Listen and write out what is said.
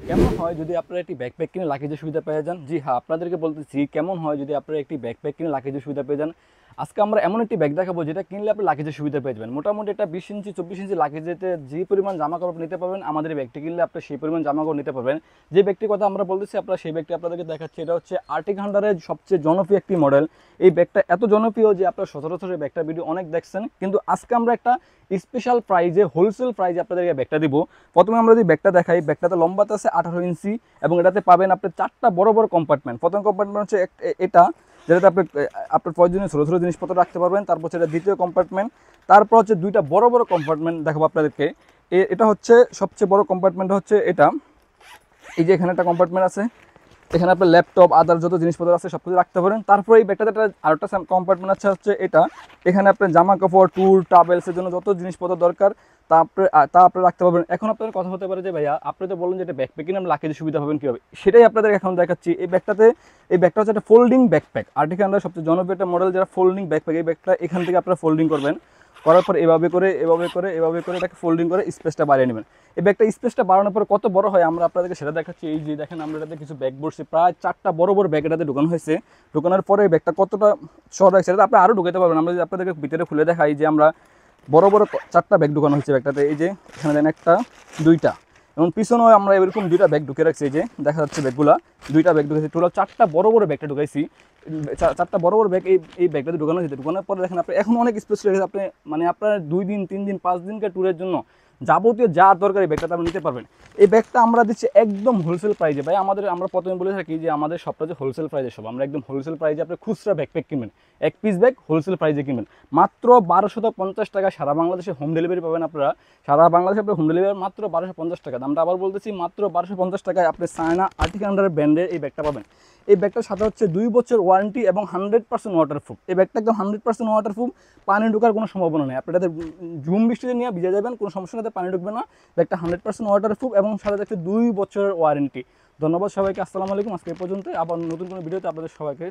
কেমন হয় যদি আপনারা একটি ব্যাকপ্যাক কিনে লাগেজের সুবিধা পেয়ে যান? জি হ্যাঁ, আপনাদেরকে বলতেছি কেমন হয় যদি আপনারা একটি ব্যাকপ্যাক কিনে লাগেজের সুবিধা পেয়ে যান। আজকে আমরা এমন একটি ব্যাগ দেখাবো যেটা কিনলে আপনি লাগেজের সুবিধা পেয়ে যাবেন। মোটামুটি এটা 20 ইঞ্চি 24 ইঞ্চি লাগেজেতে যে পরিমাণ জামা কাপড় নিতে পারবেন, আমাদের এই ব্যাগটি কিনলে আপনি সেই পরিমাণ জামা কাপড় নিতে পারবেন। যে ব্যাগটির কথা আমরা বলতেছি আপনারা সেই ব্যাগটি আপনাদেরকে দেখাচ্ছি। এটা হচ্ছে আর্টিক হান্ডারের সবচেয়ে জনপ্রিয় একটি মডেল। এই ব্যাগটা এত জনপ্রিয় যে আপনারা সচরাচর এই ব্যাগটার ভিডিও অনেক দেখছেন, কিন্তু আজকে আমরা একটা স্পেশাল প্রাইজে, হোলসেল প্রাইজে আপনাদেরকে ব্যাগটা দিব। প্রথমে আমরা যদি ব্যাগটা দেখাই, ব্যাগটাতে লম্বাতে আছে 18 ইঞ্চি এবং এটাতে পাবেন আপনি 4টা বড় বড় কম্পার্টমেন্ট। প্রথম কম্পার্টমেন্ট হচ্ছে এটা, যেটাতে আপনি আপনার প্রয়োজনীয় ছোটো ছোটো জিনিসপত্র রাখতে পারবেন। তারপর হচ্ছে এটা দ্বিতীয় কম্পার্টমেন্ট। তারপর হচ্ছে 2টা বড় বড় কম্পার্টমেন্ট দেখাবো আপনাদেরকে। এটা হচ্ছে সবচেয়ে বড় কম্পার্টমেন্ট হচ্ছে এটা। এই যে এখানে একটা কম্পার্টমেন্ট আছে, এখানে আপনার ল্যাপটপ আদার যত জিনিসপত্র আছে সব কিছু রাখতে পারেন। তারপরে এই ব্যাগটাতে একটা আরেকটা কম্পার্টমেন্ট আছে হচ্ছে এটা। এখানে আপনার জামা কাপড়, টুল, ট্রাভেলসের জন্য যত জিনিসপত্র দরকার তা আপনি রাখতে পারবেন। এখন আপনাদের কথা হতে পারে যে ভাইয়া আপনি তো বললেন যে এটা ব্যাকপ্যাক কিনে আমরা লাগেজের সুবিধা পাবেন কীভাবে, সেটাই আপনাদের এখন দেখাচ্ছি। এই ব্যাগটা হচ্ছে একটা ফোল্ডিং ব্যাকপ্যাক। আর্টিক হান্ডারের সবচেয়ে জনপ্রিয় একটা মডেল যারা ফোল্ডিং ব্যাকপ্যাক। এই ব্যাগটা এখান থেকে আপনারা ফোল্ডিং করবেন, করার পর এভাবে করে এটাকে ফোল্ডিং করে স্পেসটা বাড়িয়ে নেবেন। এই ব্যাগটা স্পেসটা বাড়ানোর পর কত বড় হয় আমরা আপনাদেরকে সেটা দেখাচ্ছি। এই যে দেখেন, আমরা এটাতে কিছু ব্যাগ বসছি, প্রায় 4টা বড় বড় ব্যাগ এটাতে ঢোকানো হয়েছে। ঢোকানোর পরে এই ব্যাগটা কতটা সর হয় সেটা আপনি আরও ঢুকাতে পারবেন। আমরা যদি আপনাদেরকে ভিতরে খুলে দেখাই যে আমরা বড় বড় 4টা ব্যাগ ঢুকানো হচ্ছে ব্যাগটাতে। এই যে এখানে দেন 1টা 2টা এবং পিছনেও আমরা এরকম 2টা ব্যাগ ঢুকে রাখছি। এই যে দেখা যাচ্ছে ব্যাগগুলা, 2টা ব্যাগ ঢুকেছি। টোটাল 4টা বড় বড় ব্যাগটা ঢুকাইছি। 4টা বড় বড় ব্যাগ এই ব্যাগটাতে ঢুকানো হয়েছে। ঢুকানোর পরে দেখেন আপনি এখন অনেক স্পেস রয়েছে। আপনি মানে আপনার 2 দিন 3 দিন 5 দিনকার ট্যুরের জন্য যাবতীয় যা দরকার এই ব্যাগটাতে আপনি নিতে পারবেন। এই ব্যাগটা আমরা দিচ্ছি একদম হোলসেল প্রাইজে। ভাই আমরা প্রথমে বলে থাকি যে আমাদের সবটা যে হোলসেল প্রাইজে সব, আমরা একদম হোলসেল প্রাইজে আপনি খুচরা ব্যাকপ্যাক কিনবেন, 1 পিস ব্যাগ হোলসেল প্রাইজে কিনবেন মাত্র 1250 টাকা। সারা বাংলাদেশে হোম ডেলিভারি পাবেন আপনারা। সারা বাংলাদেশে আপনার হোম ডেলিভারি মাত্র 1250 টাকা। দামটা আবার বলতেছি, মাত্র 1250 টাকায় আপনি সায়না আর্টিক হান্ডারের ব্র্যান্ডের এই ব্যাগটা পাবেন। এই ব্যাগটার সাথে হচ্ছে 2 বছর ওয়ারেন্টি এবং 100% ওয়াটারপ্রুফ। এই ব্যাগটা একদম 100% ওয়াটারপ্রুফ, পানি ঢোকার কোনো সম্ভাবনা নেই। আপনি এটাতে ঝুম বৃষ্টিতে নিয়ে ভিজে যাবেন, কোনো সমস্যা নেই, পানি ঢুকবে না। ব্যাগটা 100% ওয়াটারপ্রুফ এবং সাথে থাকছে 2 বছরের ওয়ারেন্টি। ধন্যবাদ সবাইকে, আসসালামু আলাইকুম। আজকে এই পর্যন্ত, আবার নতুন কোনো ভিডিওতে আপনাদের সবাইকে